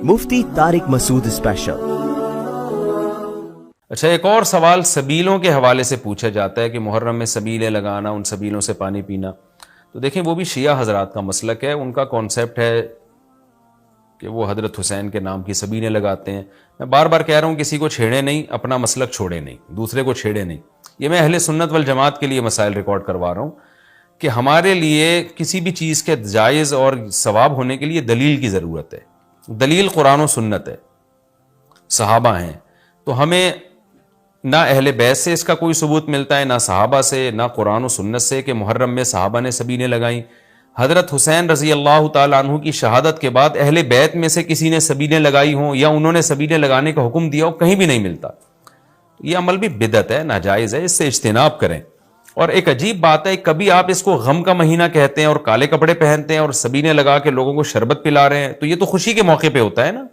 مفتی طارق مسعود special. اچھا، ایک اور سوال سبیلوں کے حوالے سے پوچھا جاتا ہے کہ محرم میں سبیلیں لگانا، ان سبیلوں سے پانی پینا۔ تو دیکھیں، وہ بھی شیعہ حضرات کا مسلک ہے، ان کا کانسیپٹ ہے کہ وہ حضرت حسین کے نام کی سبیلیں لگاتے ہیں۔ میں بار بار کہہ رہا ہوں، کسی کو چھیڑے نہیں، اپنا مسلک چھوڑے نہیں، دوسرے کو چھیڑے نہیں۔ یہ میں اہل سنت والجماعت کے لیے مسائل ریکارڈ کروا رہا ہوں کہ ہمارے لیے کسی بھی چیز کے جائز اور ثواب ہونے کے لیے دلیل کی ضرورت ہے۔ دلیل قرآن و سنت ہے، صحابہ ہیں۔ تو ہمیں نہ اہل بیت سے اس کا کوئی ثبوت ملتا ہے، نہ صحابہ سے، نہ قرآن و سنت سے کہ محرم میں صحابہ نے سبیلیں لگائیں۔ حضرت حسین رضی اللہ تعالیٰ عنہ کی شہادت کے بعد اہل بیت میں سے کسی نے سبیلیں لگائی ہوں یا انہوں نے سبیلیں لگانے کا حکم دیا ہو، کہیں بھی نہیں ملتا۔ یہ عمل بھی بدعت ہے، ناجائز ہے، اس سے اجتناب کریں۔ اور ایک عجیب بات ہے، کبھی آپ اس کو غم کا مہینہ کہتے ہیں اور کالے کپڑے پہنتے ہیں اور سبیلیں لگا کے لوگوں کو شربت پلا رہے ہیں، تو یہ تو خوشی کے موقع پہ ہوتا ہے نا،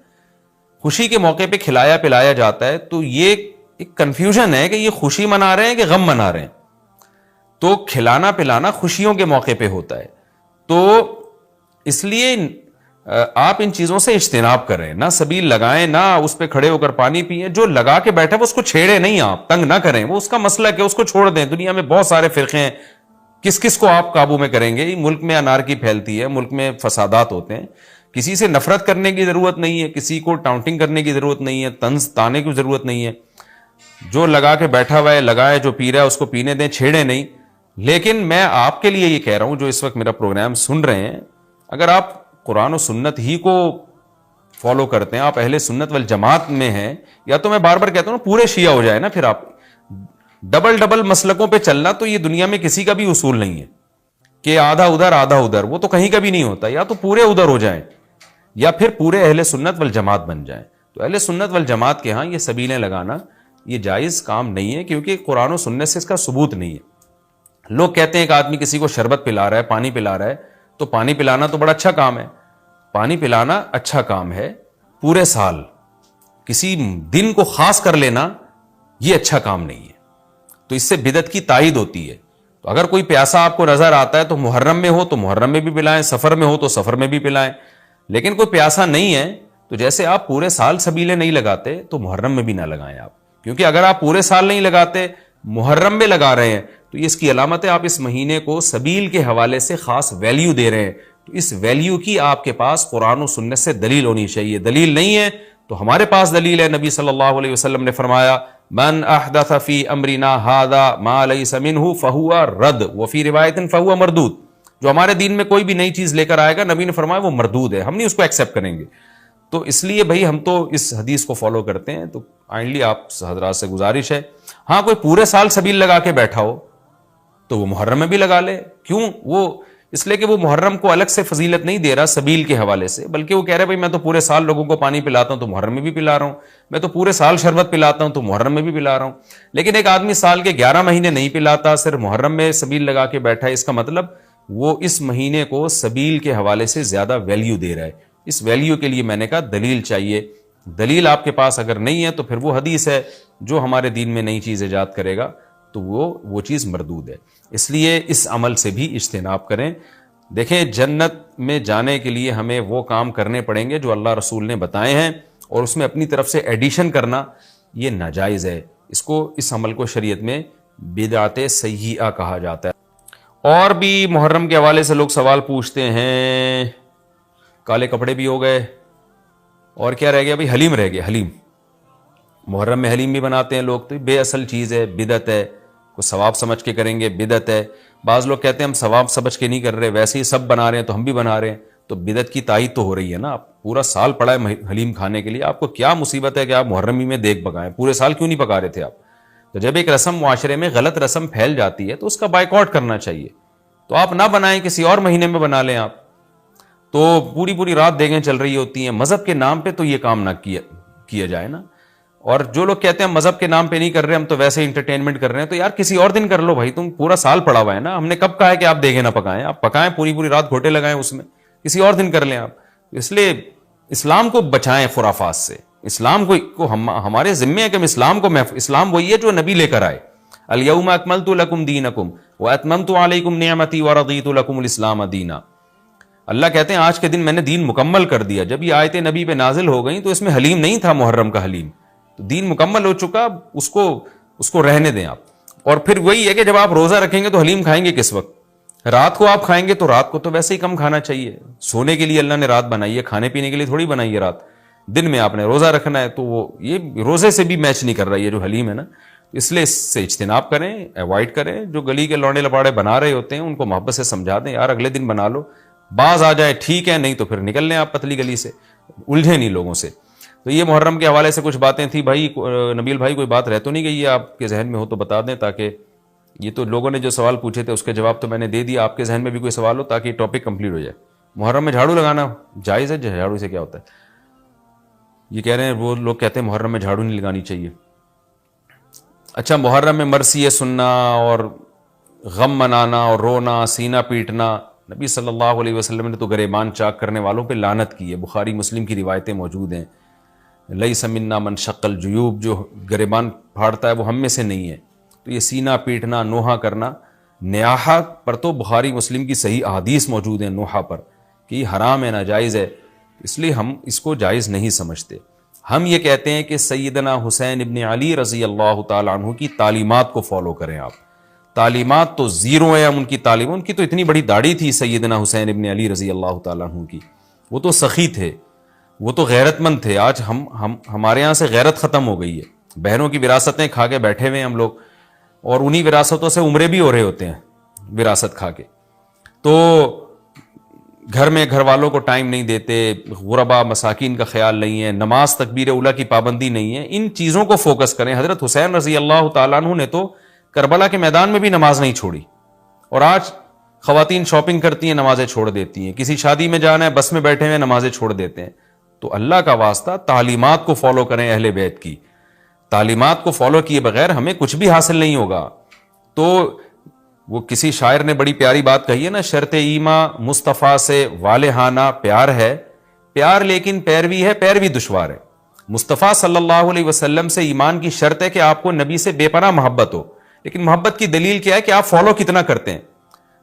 خوشی کے موقع پہ کھلایا پلایا جاتا ہے۔ تو یہ ایک کنفیوژن ہے کہ یہ خوشی منا رہے ہیں کہ غم منا رہے ہیں۔ تو کھلانا پلانا خوشیوں کے موقع پہ ہوتا ہے، تو اس لیے آپ ان چیزوں سے اجتناب کریں، نہ سبیل لگائیں، نہ اس پہ کھڑے ہو کر پانی پئیں۔ جو لگا کے بیٹھا وہ اس کو چھیڑے نہیں، آپ تنگ نہ کریں، وہ اس کا مسلک ہے، اس کو چھوڑ دیں۔ دنیا میں بہت سارے فرقے ہیں، کس کو آپ قابو میں کریں گے؟ ملک میں انارکی پھیلتی ہے، ملک میں فسادات ہوتے ہیں۔ کسی سے نفرت کرنے کی ضرورت نہیں ہے، کسی کو ٹاؤنٹنگ کرنے کی ضرورت نہیں ہے، طنز تانے کی ضرورت نہیں ہے۔ جو لگا کے بیٹھا ہوا ہے لگائے، جو پی رہا ہے اس کو پینے دیں، چھیڑے نہیں۔ لیکن میں آپ کے لیے یہ کہہ رہا ہوں جو اس وقت میرا پروگرام سن رہے ہیں، اگر آپ قرآن و سنت ہی کو فالو کرتے ہیں، آپ اہل سنت والجماعت میں ہیں، یا تو میں بار بار کہتا ہوں نا، پورے شیعہ ہو جائے نا، پھر آپ ڈبل مسلکوں پہ چلنا تو یہ دنیا میں کسی کا بھی اصول نہیں ہے کہ آدھا ادھر آدھا ادھر، وہ تو کہیں کا بھی نہیں ہوتا۔ یا تو پورے ادھر ہو جائیں یا پھر پورے اہل سنت والجماعت بن جائیں۔ تو اہل سنت والجماعت کے ہاں یہ سبیلیں لگانا یہ جائز کام نہیں ہے، کیونکہ قرآن و سنت سے اس کا ثبوت نہیں ہے۔ لوگ کہتے ہیں کہ آدمی کسی کو شربت پلا رہا ہے، پانی پلا رہا ہے، تو پانی پلانا تو بڑا اچھا کام ہے۔ پانی پلانا اچھا کام ہے، پورے سال کسی دن کو خاص کر لینا یہ اچھا کام نہیں ہے۔ تو اس سے بدعت کی تائید ہوتی ہے۔ تو اگر کوئی پیاسا آپ کو نظر آتا ہے تو محرم میں ہو تو محرم میں بھی پلائیں، سفر میں ہو تو سفر میں بھی پلائیں۔ لیکن کوئی پیاسا نہیں ہے تو جیسے آپ پورے سال سبیلیں نہیں لگاتے تو محرم میں بھی نہ لگائیں آپ، کیونکہ اگر آپ پورے سال نہیں لگاتے، محرم میں لگا رہے ہیں، تو اس کی علامت ہے آپ اس مہینے کو سبیل کے حوالے سے خاص ویلیو دے رہے ہیں۔ تو اس ویلیو کی آپ کے پاس قرآن و سنت سے دلیل ہونی چاہیے۔ دلیل نہیں ہے تو ہمارے پاس دلیل ہے، نبی صلی اللہ علیہ وسلم نے فرمایا من احدث فی امرنا ھذا ما لیس منہ فہو رد وفی روایت فہو مردود۔ جو ہمارے دین میں کوئی بھی نئی چیز لے کر آئے گا، نبی نے فرمایا وہ مردود ہے، ہم نہیں اس کو ایکسیپٹ کریں گے۔ تو اس لیے بھائی ہم تو اس حدیث کو فالو کرتے ہیں۔ تو کائنڈلی آپ حضرات سے گزارش ہے، ہاں کوئی پورے سال سبیل لگا کے بیٹھا ہو تو وہ محرم میں بھی لگا لے۔ کیوں؟ وہ اس لیے کہ وہ محرم کو الگ سے فضیلت نہیں دے رہا سبیل کے حوالے سے، بلکہ وہ کہہ رہا ہے بھائی میں تو پورے سال لوگوں کو پانی پلاتا ہوں تو محرم میں بھی پلا رہا ہوں، میں تو پورے سال شربت پلاتا ہوں تو محرم میں بھی پلا رہا ہوں۔ لیکن ایک آدمی سال کے 11 مہینے نہیں پلاتا، صرف محرم میں سبیل لگا کے بیٹھا ہے، اس کا مطلب وہ اس مہینے کو سبیل کے حوالے سے زیادہ ویلیو دے رہا ہے۔ اس ویلیو کے لیے میں نے کہا دلیل چاہیے۔ دلیل آپ کے پاس اگر نہیں ہے تو پھر وہ حدیث ہے، جو ہمارے دین میں نئی چیز ایجاد کرے گا تو وہ چیز مردود ہے۔ اس لیے اس عمل سے بھی اجتناب کریں۔ دیکھیں، جنت میں جانے کے لیے ہمیں وہ کام کرنے پڑیں گے جو اللہ رسول نے بتائے ہیں، اور اس میں اپنی طرف سے ایڈیشن کرنا یہ ناجائز ہے۔ اس عمل کو شریعت میں بدعت سیئہ کہا جاتا ہے۔ اور بھی محرم کے حوالے سے لوگ سوال پوچھتے ہیں، کالے کپڑے بھی ہو گئے، اور کیا رہ گیا بھائی؟ حلیم رہ گیا۔ حلیم، محرم میں حلیم بھی بناتے ہیں لوگ، تو بے اصل چیز ہے، بدعت ہے۔ کوئی ثواب سمجھ کے کریں گے، بدعت ہے۔ بعض لوگ کہتے ہیں ہم ثواب سمجھ کے نہیں کر رہے، ویسے ہی سب بنا رہے ہیں تو ہم بھی بنا رہے ہیں، تو بدعت کی تائید تو ہو رہی ہے نا۔ آپ پورا سال پڑا ہے حلیم کھانے کے لیے، آپ کو کیا مصیبت ہے کہ آپ محرم میں دیگ پکائیں؟ پورے سال کیوں نہیں پکا رہے تھے آپ؟ تو جب ایک رسم معاشرے میں غلط رسم پھیل جاتی ہے تو اس کا بائیکاٹ کرنا چاہیے۔ تو آپ نہ بنائیں، کسی اور مہینے میں بنا لیں آپ۔ تو پوری رات دیگیں چل رہی ہوتی ہیں، مذہب کے نام پہ تو یہ کام نہ کیا جائے نا۔ اور جو لوگ کہتے ہیں مذہب کے نام پہ نہیں کر رہے، ہم تو ویسے انٹرٹینمنٹ کر رہے ہیں، تو یار کسی اور دن کر لو بھائی، تم پورا سال پڑا ہوا ہے نا۔ ہم نے کب کہا ہے کہ آپ دیگیں نہ پکائیں؟ آپ پکائیں، پوری رات گھوٹے لگائیں اس میں، کسی اور دن کر لیں آپ۔ اس لیے اسلام کو بچائیں خرافات سے۔ اسلام کو ہمارے ذمے ہے کہ ہم اسلام وہی ہے جو نبی لے کر آئے۔ الیوم اکملت لکم دینکم واتممت علیکم نعمتی ورضیت لکم الاسلام دینا۔ اللہ کہتے ہیں آج کے دن میں نے دین مکمل کر دیا. جب یہ آیتیں نبی پہ نازل ہو گئیں تو اس میں حلیم نہیں تھا, محرم کا حلیم. تو دین مکمل ہو چکا, اس کو رہنے دیں آپ. اور پھر وہی ہے کہ جب آپ روزہ رکھیں گے تو حلیم کھائیں گے کس وقت؟ رات کو آپ کھائیں گے تو رات کو تو ویسے ہی کم کھانا چاہیے. سونے کے لیے اللہ نے رات بنائی ہے, کھانے پینے کے لیے تھوڑی بنائی ہے رات. دن میں آپ نے روزہ رکھنا ہے, تو وہ یہ روزے سے بھی میچ نہیں کر رہا یہ جو حلیم ہے نا. اس لیے اس سے اجتناب کریں, ایوائڈ کریں. جو گلی کے لوڑے لپاڑے بنا رہے ہوتے ہیں ان کو محبت سے سمجھا دیں, یار اگلے دن بنا لو, باز آ جائے ٹھیک ہے, نہیں تو پھر نکل لیں آپ پتلی گلی سے, الجھے نہیں لوگوں سے. تو یہ محرم کے حوالے سے کچھ باتیں تھیں. بھائی نبیل بھائی کوئی بات رہ تو نہیں گئی ہے آپ کے ذہن میں ہو تو بتا دیں, تاکہ یہ تو لوگوں نے جو سوال پوچھے تھے اس کے جواب تو میں نے دے دیا. آپ کے ذہن میں بھی کوئی سوال ہو تاکہ یہ ٹاپک کمپلیٹ ہو جائے. محرم میں جھاڑو لگانا جائز ہے؟ جھاڑو سے کیا ہوتا ہے؟ یہ کہہ رہے ہیں وہ لوگ کہتے ہیں محرم میں جھاڑو نہیں لگانی چاہیے. اچھا, محرم میں مرثیہ سننا اور غم منانا اور رونا, سینہ پیٹنا, نبی صلی اللہ علیہ وسلم نے تو گریبان چاک کرنے والوں پہ لعنت کی ہے. بخاری مسلم کی روایتیں موجود ہیں. لیس منا من شق الجیوب, جو گریبان پھاڑتا ہے وہ ہم میں سے نہیں ہے. تو یہ سینہ پیٹنا, نوحہ کرنا, نیاحہ پر تو بخاری مسلم کی صحیح احادیث موجود ہیں نوحہ پر کہ یہ حرام ہے, ناجائز ہے. اس لیے ہم اس کو جائز نہیں سمجھتے. ہم یہ کہتے ہیں کہ سیدنا حسین ابن علی رضی اللہ تعالیٰ عنہ کی تعلیمات کو فالو کریں آپ. تعلیمات تو زیرو ہیں ان کی تعلیم. ان کی تو اتنی بڑی داڑھی تھی سیدنا حسین ابن علی رضی اللہ تعالیٰ عنہ کی, وہ تو سخی تھے, وہ تو غیرت مند تھے. آج ہمارے یہاں سے غیرت ختم ہو گئی ہے. بہنوں کی وراثتیں کھا کے بیٹھے ہوئے ہیں ہم لوگ, اور انہی وراثتوں سے عمرے بھی ہو رہے ہوتے ہیں وراثت کھا کے. تو گھر میں گھر والوں کو ٹائم نہیں دیتے, غربا مساکین کا خیال نہیں ہے, نماز تکبیر اولیٰ کی پابندی نہیں ہے. ان چیزوں کو فوکس کریں. حضرت حسین رضی اللہ تعالیٰ عنہ نے تو کربلا کے میدان میں بھی نماز نہیں چھوڑی, اور آج خواتین شاپنگ کرتی ہیں نمازیں چھوڑ دیتی ہیں. کسی شادی میں جانا ہے بس میں بیٹھے ہوئے نمازیں چھوڑ دیتے ہیں. تو اللہ کا واسطہ تعلیمات کو فالو کریں اہل بیت کی. تعلیمات کو فالو کیے بغیر ہمیں کچھ بھی حاصل نہیں ہوگا. تو وہ کسی شاعر نے بڑی پیاری بات کہی ہے نا, شرط ایماں مصطفیٰ سے والہانہ پیار ہے, پیار لیکن پیروی ہے, پیروی دشوار ہے. مصطفیٰ صلی اللہ علیہ وسلم سے ایمان کی شرط ہے کہ آپ کو نبی سے بے پناہ محبت ہو, لیکن محبت کی دلیل کیا ہے کہ آپ فالو کتنا کرتے ہیں.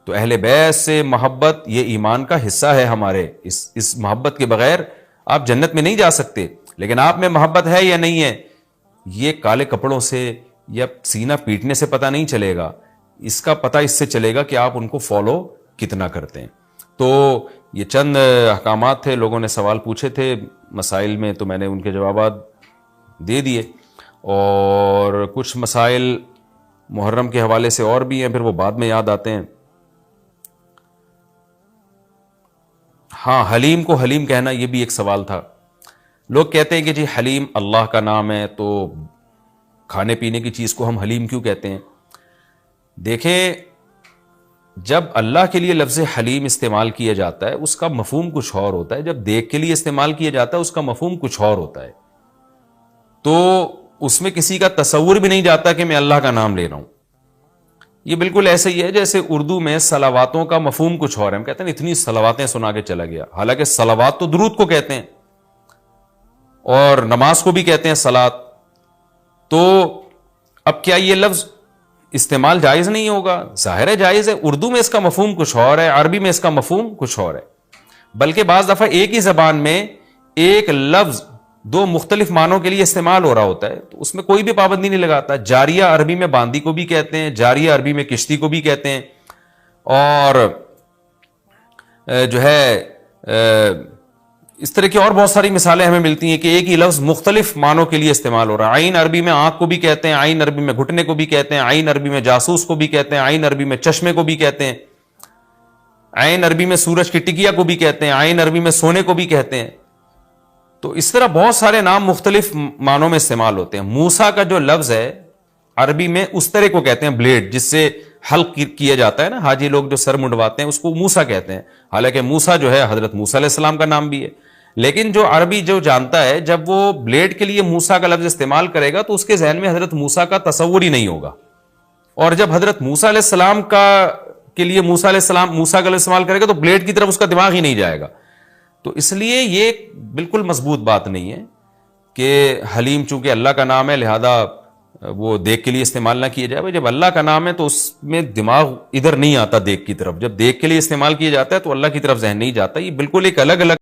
تو اہل بیت سے محبت یہ ایمان کا حصہ ہے ہمارے. اس محبت کے بغیر آپ جنت میں نہیں جا سکتے. لیکن آپ میں محبت ہے یا نہیں ہے, یہ کالے کپڑوں سے یا سینہ پیٹنے سے پتہ نہیں چلے گا. اس کا پتہ اس سے چلے گا کہ آپ ان کو فالو کتنا کرتے ہیں. تو یہ چند احکامات تھے. لوگوں نے سوال پوچھے تھے مسائل میں, تو میں نے ان کے جوابات دے دیے. اور کچھ مسائل محرم کے حوالے سے اور بھی ہیں, پھر وہ بعد میں یاد آتے ہیں. ہاں, حلیم کو حلیم کہنا, یہ بھی ایک سوال تھا. لوگ کہتے ہیں کہ جی حلیم اللہ کا نام ہے, تو کھانے پینے کی چیز کو ہم حلیم کیوں کہتے ہیں؟ دیکھیں, جب اللہ کے لیے لفظ حلیم استعمال کیا جاتا ہے اس کا مفہوم کچھ اور ہوتا ہے. جب دیکھ کے لیے استعمال کیا جاتا ہے اس کا مفہوم کچھ اور ہوتا ہے. تو اس میں کسی کا تصور بھی نہیں جاتا کہ میں اللہ کا نام لے رہا ہوں. یہ بالکل ایسے ہی ہے جیسے اردو میں صلواتوں کا مفہوم کچھ اور ہے. ہم کہتے ہیں اتنی صلواتیں سنا کے چلا گیا, حالانکہ صلوات تو درود کو کہتے ہیں, اور نماز کو بھی کہتے ہیں صلات. تو اب کیا یہ لفظ استعمال جائز نہیں ہوگا؟ ظاہر ہے جائز ہے. اردو میں اس کا مفہوم کچھ اور ہے, عربی میں اس کا مفہوم کچھ اور ہے. بلکہ بعض دفعہ ایک ہی زبان میں ایک لفظ دو مختلف معنوں کے لیے استعمال ہو رہا ہوتا ہے, تو اس میں کوئی بھی پابندی نہیں لگاتا. جاریہ عربی میں باندی کو بھی کہتے ہیں, جاریہ عربی میں کشتی کو بھی کہتے ہیں. اور جو ہے اس طرح کی اور بہت ساری مثالیں ہمیں ملتی ہیں کہ ایک ہی لفظ مختلف معنوں کے لیے استعمال ہو رہا ہے. عین عربی میں آنکھ کو بھی کہتے ہیں, عین عربی میں گھٹنے کو بھی کہتے ہیں, عین عربی میں جاسوس کو بھی کہتے ہیں, عین عربی میں چشمے کو بھی کہتے ہیں, عین عربی میں سورج کی ٹکیا کو بھی کہتے ہیں, عین عربی میں سونے کو بھی کہتے ہیں. تو اس طرح بہت سارے نام مختلف معنوں میں استعمال ہوتے ہیں. موسیٰ کا جو لفظ ہے عربی میں اس طرح کو کہتے ہیں بلیڈ, جس سے حلق کیا جاتا ہے نا, حاجی لوگ جو سر منڈواتے ہیں اس کو موسیٰ کہتے ہیں. حالانکہ موسیٰ جو ہے حضرت موسیٰ علیہ السلام کا نام بھی ہے. لیکن جو عربی جو جانتا ہے, جب وہ بلیڈ کے لیے موسیٰ کا لفظ استعمال کرے گا تو اس کے ذہن میں حضرت موسیٰ کا تصور ہی نہیں ہوگا. اور جب حضرت موسیٰ علیہ السلام کے لیے موسیٰ کا لفظ استعمال کرے گا تو بلیڈ کی طرف اس کا دماغ ہی نہیں جائے گا. تو اس لیے یہ بالکل مضبوط بات نہیں ہے کہ حلیم چونکہ اللہ کا نام ہے لہذا وہ دیکھ کے لیے استعمال نہ کیا جائے. جب اللہ کا نام ہے تو اس میں دماغ ادھر نہیں آتا دیکھ کی طرف. جب دیکھ کے لیے استعمال کیا جاتا ہے تو اللہ کی طرف ذہن نہیں جاتا. یہ بالکل ایک الگ الگ